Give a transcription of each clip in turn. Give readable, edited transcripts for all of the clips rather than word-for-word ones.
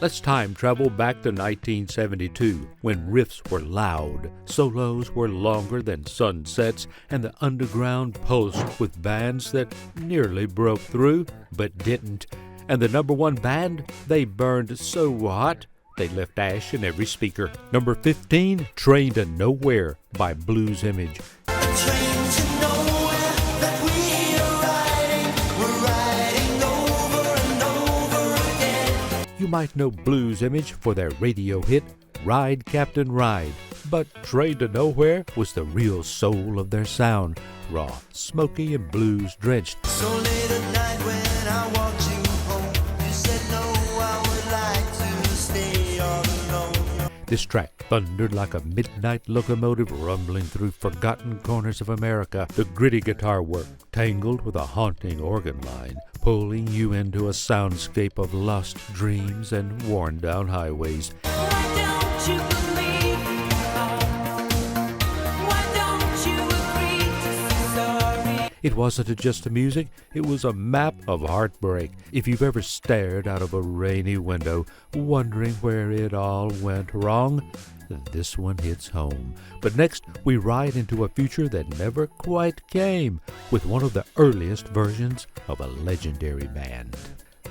Let's time travel back to 1972, when riffs were loud, solos were longer than sunsets, and the underground pulsed with bands that nearly broke through, but didn't. And the number one band, they burned so hot, they left ash in every speaker. Number 15, Train to Nowhere by Blues Image. You might know Blues Image for their radio hit, Ride Captain Ride, but Train to Nowhere was the real soul of their sound, raw, smoky, and blues-drenched. So late at night when I walked you home, you said no, I would like to stay all alone. This track thundered like a midnight locomotive rumbling through forgotten corners of America. The gritty guitar work tangled with a haunting organ line, pulling you into a soundscape of lost dreams and worn-down highways. Why don't you believe me? Why don't you agree to say sorry? It wasn't just the music, it was a map of heartbreak. If you've ever stared out of a rainy window, wondering where it all went wrong, this one hits home. But next, we ride into a future that never quite came, with one of the earliest versions of a legendary band.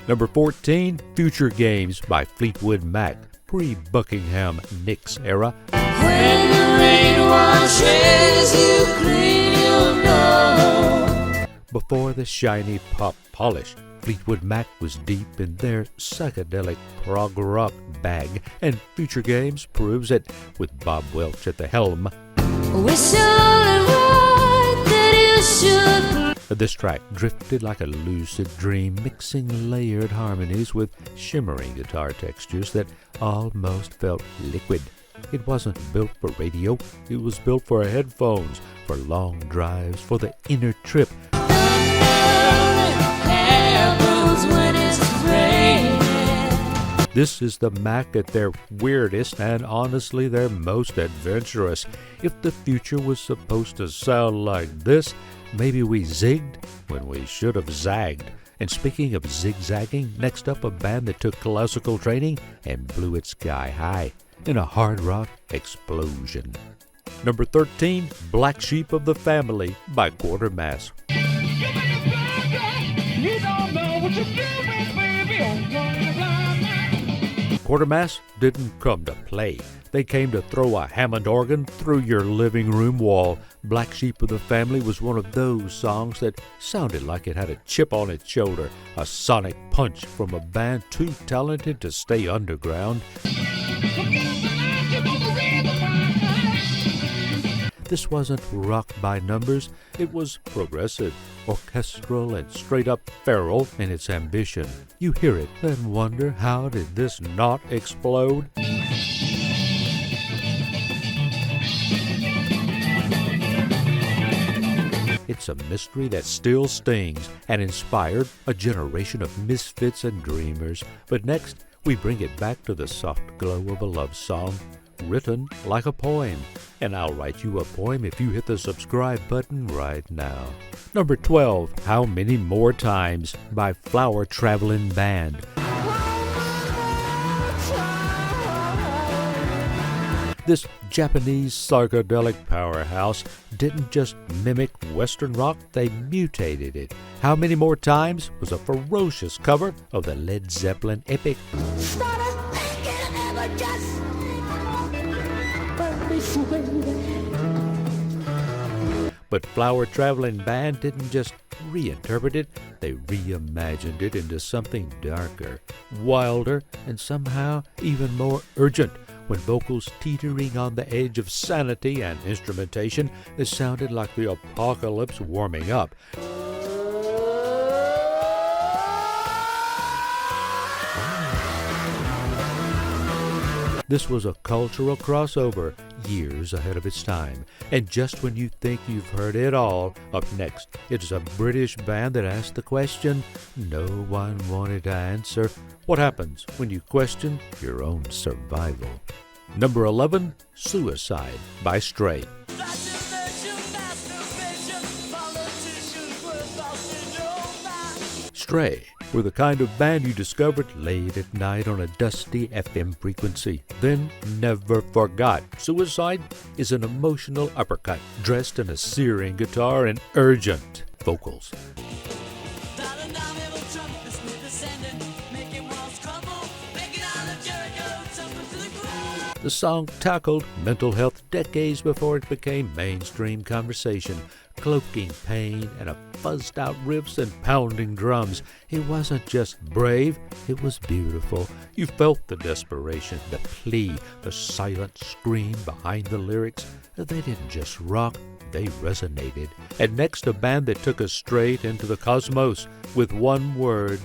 Number 14, Future Games by Fleetwood Mac, pre-Buckingham Nicks era. When the rain washes you clean, you'll know. Before the shiny pop polish, Fleetwood Mac was deep in their psychedelic prog rock bag, and Future Games proves it, with Bob Welch at the helm. We're so right that you should. This track drifted like a lucid dream, mixing layered harmonies with shimmering guitar textures that almost felt liquid. It wasn't built for radio, it was built for headphones, for long drives, for the inner trip. This is the Mac at their weirdest and honestly their most adventurous. If the future was supposed to sound like this, maybe we zigged when we should have zagged. And speaking of zigzagging, next up a band that took classical training and blew it sky high in a hard rock explosion. Number 13, Black Sheep of the Family by Quartermass. Quartermass didn't come to play. They came to throw a Hammond organ through your living room wall. Black Sheep of the Family was one of those songs that sounded like it had a chip on its shoulder, a sonic punch from a band too talented to stay underground. This wasn't rock by numbers, it was progressive, orchestral, and straight-up feral in its ambition. You hear it, then wonder, how did this not explode? It's a mystery that still stings and inspired a generation of misfits and dreamers. But next, we bring it back to the soft glow of a love song, written like a poem. And I'll write you a poem if you hit the subscribe button right now. Number 12, How Many More Times by Flower Traveling Band. This Japanese psychedelic powerhouse didn't just mimic Western rock, they mutated it. How Many More Times was a ferocious cover of the Led Zeppelin epic. But Flower Traveling Band didn't just reinterpret it, they reimagined it into something darker, wilder, and somehow even more urgent. When vocals teetering on the edge of sanity and instrumentation, it sounded like the apocalypse warming up. This was a cultural crossover, years ahead of its time. And just when you think you've heard it all, up next, it's a British band that asked the question no one wanted to answer. What happens when you question your own survival? Number 11, Suicide by Stray. Stray were the kind of band you discovered late at night on a dusty FM frequency, then never forgot. Suicide is an emotional uppercut, dressed in a searing guitar and urgent vocals. The song tackled mental health decades before it became mainstream conversation, cloaking pain and a fuzzed-out riffs and pounding drums. It wasn't just brave, it was beautiful. You felt the desperation, the plea, the silent scream behind the lyrics. They didn't just rock, they resonated. And next, a band that took us straight into the cosmos with one word: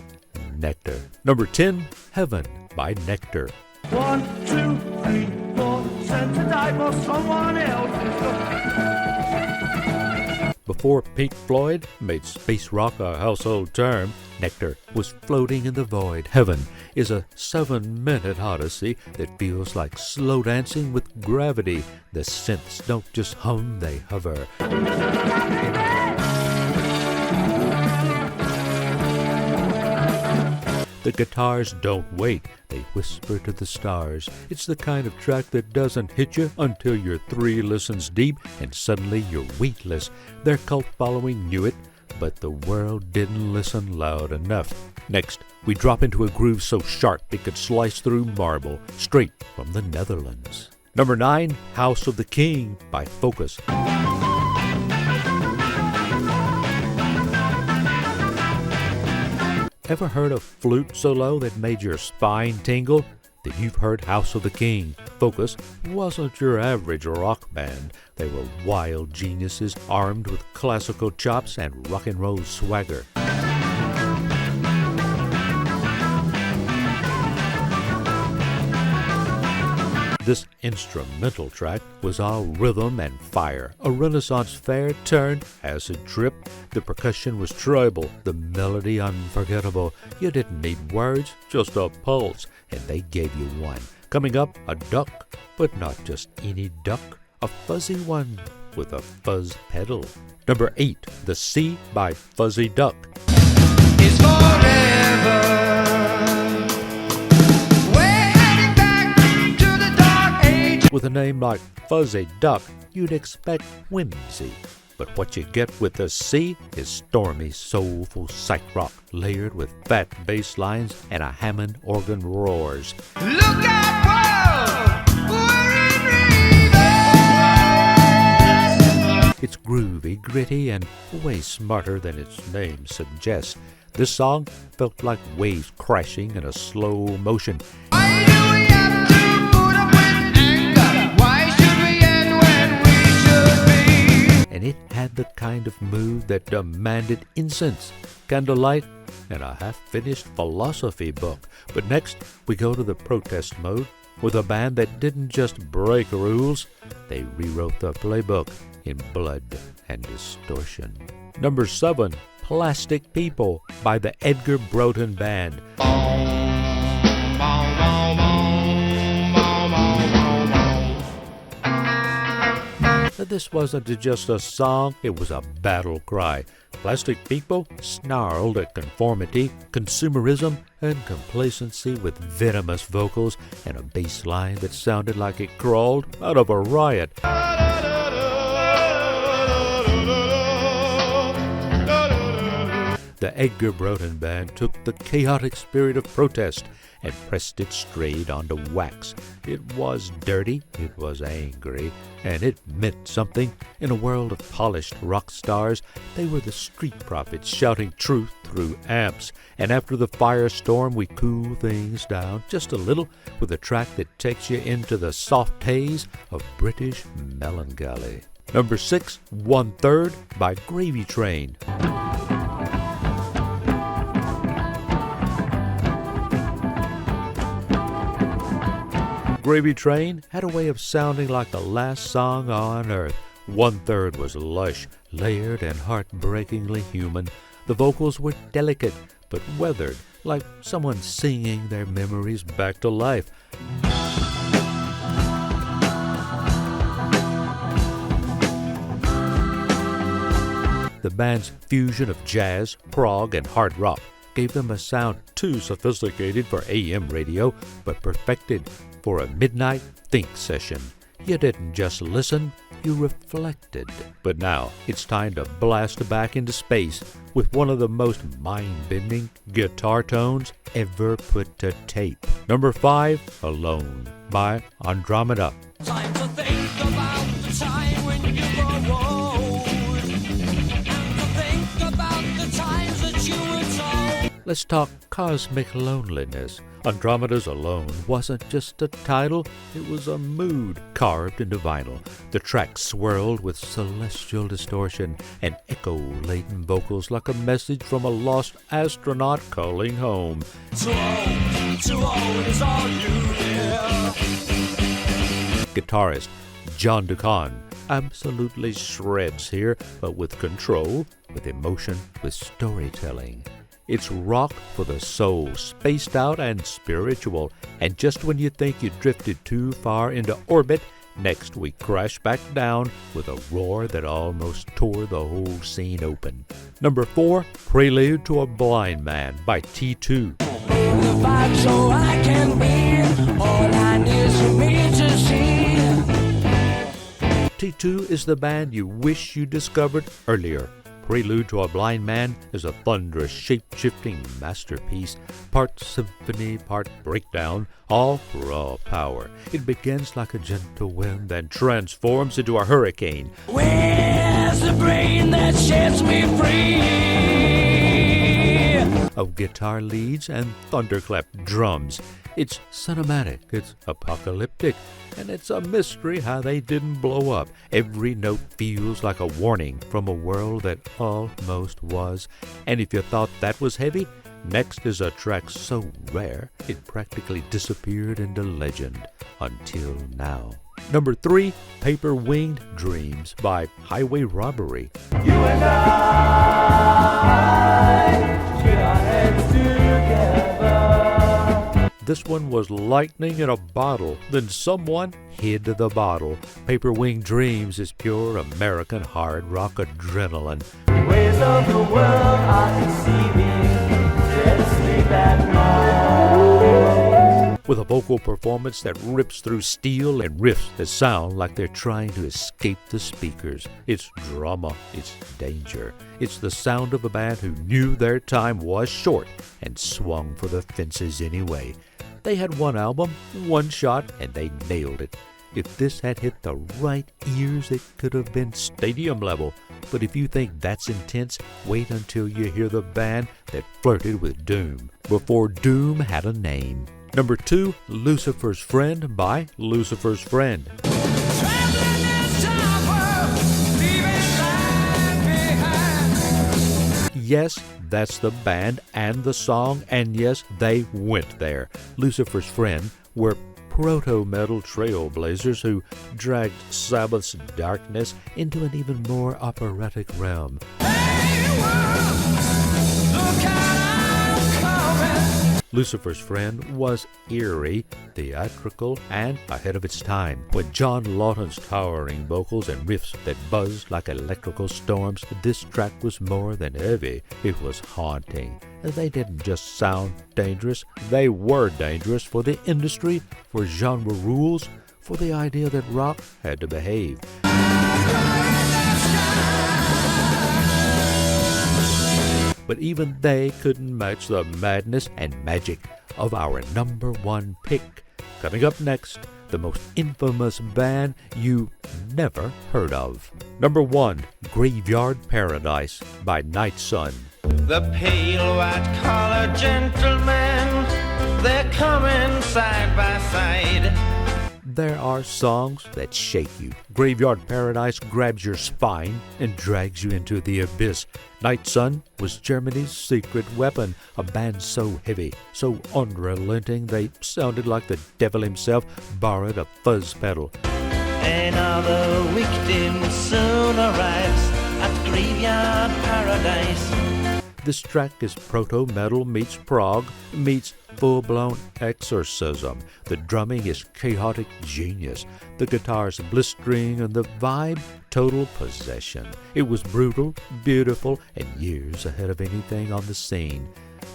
Nectar. Number 10, Heaven by Nectar. 1, 2, 3, 4, sent to die for someone else's. Before Pink Floyd made space rock a household term, Nectar was floating in the void. Heaven is a 7-minute odyssey that feels like slow dancing with gravity. The synths don't just hum, they hover. The guitars don't wait, they whisper to the stars. It's the kind of track that doesn't hit you until you're 3 listens deep and suddenly you're weightless. Their cult following knew it, but the world didn't listen loud enough. Next, we drop into a groove so sharp it could slice through marble, straight from the Netherlands. Number 9, House of the King by Focus. Ever heard a flute solo that made your spine tingle? Then you've heard House of the King. Focus wasn't your average rock band. They were wild geniuses armed with classical chops and rock and roll swagger. This instrumental track was all rhythm and fire. A Renaissance fair turned acid trip. The percussion was tribal, the melody unforgettable. You didn't need words, just a pulse, and they gave you one. Coming up, a duck, but not just any duck, a fuzzy one with a fuzz pedal. Number 8, The Sea by Fuzzy Duck. It's forever. With a name like Fuzzy Duck, you'd expect whimsy. But what you get with The Sea is stormy, soulful psych rock, layered with fat bass lines and a Hammond organ roars. Look out, world! We're in reverse! It's groovy, gritty, and way smarter than its name suggests. This song felt like waves crashing in a slow motion. Why do we have to put up with anger? Why should we end when we should be? And it had the kind of mood that demanded incense, candlelight, and a half-finished philosophy book. But next, we go to the protest mode with a band that didn't just break rules, they rewrote the playbook in blood and distortion. Number 7, Plastic People by the Edgar Broughton Band. This wasn't just a song, it was a battle cry. Plastic People snarled at conformity, consumerism, and complacency with venomous vocals and a bass line that sounded like it crawled out of a riot. The Edgar Broughton Band took the chaotic spirit of protest and pressed it straight onto wax. It was dirty, it was angry, and it meant something. In a world of polished rock stars, they were the street prophets shouting truth through amps. And after the firestorm, we cool things down just a little with a track that takes you into the soft haze of British melancholy. Number 6, 1/3 by Gravy Train. Gravy Train had a way of sounding like the last song on earth. 1/3 was lush, layered, and heartbreakingly human. The vocals were delicate, but weathered, like someone singing their memories back to life. The band's fusion of jazz, prog, and hard rock gave them a sound too sophisticated for AM radio, but perfected for a midnight think session. You didn't just listen, you reflected. But now it's time to blast back into space with one of the most mind-bending guitar tones ever put to tape. Number 5, Alone by Andromeda. Time to think about the time when you were old, and to think about the times that you were told. Let's talk cosmic loneliness. Andromeda's Alone wasn't just a title, it was a mood carved into vinyl. The track swirled with celestial distortion and echo-laden vocals like a message from a lost astronaut calling home. Too old is all you hear. Guitarist John Deacon absolutely shreds here, but with control, with emotion, with storytelling. It's rock for the soul, spaced out and spiritual. And just when you think you drifted too far into orbit, next we crash back down with a roar that almost tore the whole scene open. Number 4, Prelude to a Blind Man by T2. Fight so I can win. All I need is for me to see. T2 is the band you wish you discovered earlier. Prelude to a Blind Man is a thunderous, shape-shifting masterpiece, part symphony, part breakdown, all raw power. It begins like a gentle wind, then transforms into a hurricane. Where's the brain that sets me free? Of guitar leads and thunderclap drums. It's cinematic, it's apocalyptic, and it's a mystery how they didn't blow up. Every note feels like a warning from a world that almost was. And if you thought that was heavy, next is a track so rare it practically disappeared into legend until now. Number 3, Paper Winged Dreams by Highway Robbery. You and I put our heads together. This one was lightning in a bottle. Then someone hid the bottle. Paper Winged Dreams is pure American hard rock adrenaline. Ways of the world are deceiving. Let's sleep at night. With a vocal performance that rips through steel and riffs that sound like they're trying to escape the speakers. It's drama, it's danger. It's the sound of a band who knew their time was short and swung for the fences anyway. They had one album, one shot, and they nailed it. If this had hit the right ears, it could have been stadium level. But if you think that's intense, wait until you hear the band that flirted with Doom before Doom had a name. Number 2, Lucifer's Friend by Lucifer's Friend. Yes, that's the band and the song, and yes, they went there. Lucifer's Friend were proto-metal trailblazers who dragged Sabbath's darkness into an even more operatic realm. Lucifer's Friend was eerie, theatrical, and ahead of its time. With John Lawton's towering vocals and riffs that buzzed like electrical storms, this track was more than heavy. It was haunting. They didn't just sound dangerous, they were dangerous for the industry, for genre rules, for the idea that rock had to behave. But even they couldn't match the madness and magic of our number 1 pick. Coming up next, the most infamous band you never heard of. Number 1, Graveyard Paradise by Night Sun. The pale white-collar gentlemen, they're coming side by side. There are songs that shake you. Graveyard Paradise grabs your spine and drags you into the abyss. Night Sun was Germany's secret weapon, a band so heavy, so unrelenting they sounded like the devil himself borrowed a fuzz pedal. Another victim soon arrives at Graveyard Paradise. This track is proto-metal meets prog meets full-blown exorcism. The drumming is chaotic genius. The guitar's blistering and the vibe, total possession. It was brutal, beautiful, and years ahead of anything on the scene.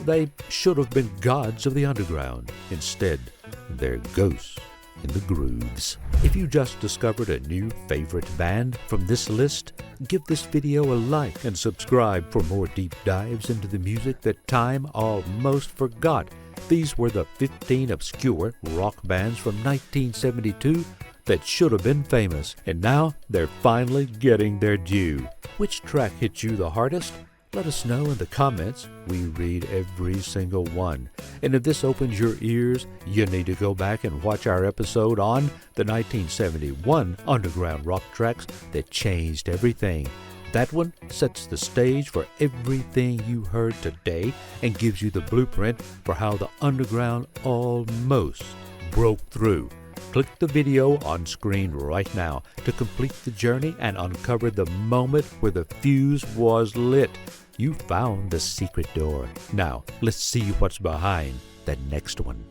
They should have been gods of the underground. Instead, they're ghosts in the grooves. If you just discovered a new favorite band from this list, give this video a like and subscribe for more deep dives into the music that time almost forgot. These were the 15 obscure rock bands from 1972 that should have been famous, and now they're finally getting their due. Which track hit you the hardest? Let us know in the comments. We read every single one. And if this opens your ears, you need to go back and watch our episode on the 1971 underground rock tracks that changed everything. That one sets the stage for everything you heard today and gives you the blueprint for how the underground almost broke through. Click the video on screen right now to complete the journey and uncover the moment where the fuse was lit. You found the secret door. Now, let's see what's behind that next one.